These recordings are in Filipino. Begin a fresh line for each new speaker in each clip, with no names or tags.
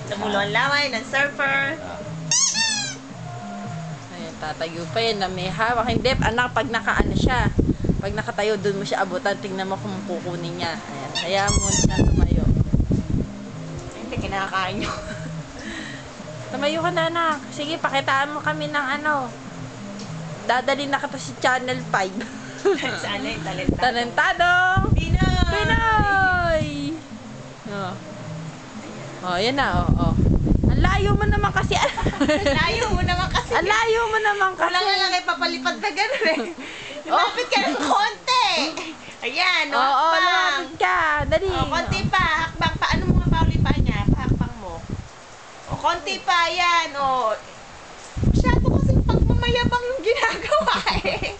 Tumulong laway ng surfer.
Ayan, tatayo pa yan na may hawak. Hindi, anak, pag nakaano siya, pag nakatayo, doon mo siya abutan. Tingnan mo kung kukunin niya. Ayan, hayaan mo na tumayo.
Hindi, kinakain nyo.
Tumayo ka na, anak. Sige, pakitaan mo kami ng ano. Dadali na kita si Channel 5.
Saan na yung talentado?
Talentadong
Pinoy!
Pinoy! Oh. Oh, yan na, oh. Ang layo mo naman kasi.
Layo mo naman kasi.
Ang layo mo naman kasi.
Wala nga lang ay papalipad na gano'n eh. Lumapit ka ng konti. Ayan,
Oo,
hakbang.
lumapit ka. Dali.
Konti pa, hakbang. Paano mo nga pauli pa niya? Pahakbang mo. Konti pa, yan. Masyado kasi pagmamayabang yung ginagawa eh.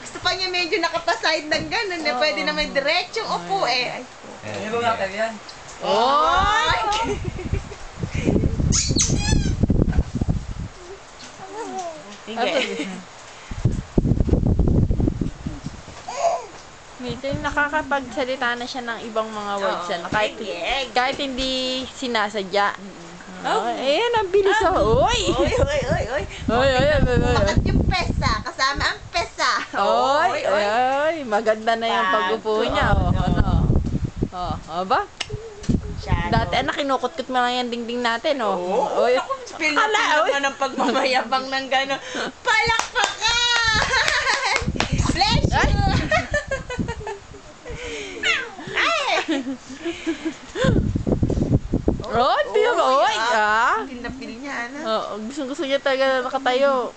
Gusto pa niya medyo nakapaside ng gano'n eh. Pwede naman diretsong upo eh.
Hindi mo nga kayo yan.
Oy! Sige.
Medyo nakakapagsalita na siya ng ibang mga words.
Oo,
Ano,
sige.
kahit hindi sinasadya. Oh, ayan, ang bilis. Uy!
Oy, oy, oy, oy.
Oy, oy, oy, oy.
Bumakat yung pesa. Kasama ang pesa.
Oy, oy, maganda na yung pag-upo niya. Oh, ano? Oh, aba? Dati, anak, kinukot-kut mo lang yung dingding natin, oh.
Oo.
Oy,
Feel na naman ang pagmamayabang ng gano'n. Palakpakan! Bless you! Ay!
oh, feel, oy,
Feel na feel niya, ano?
Oh, gusto niya talaga na nakatayo.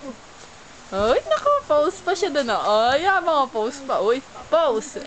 Oy, naku, pose pa siya doon, oh. Ay, mga pose pa, oy, pose.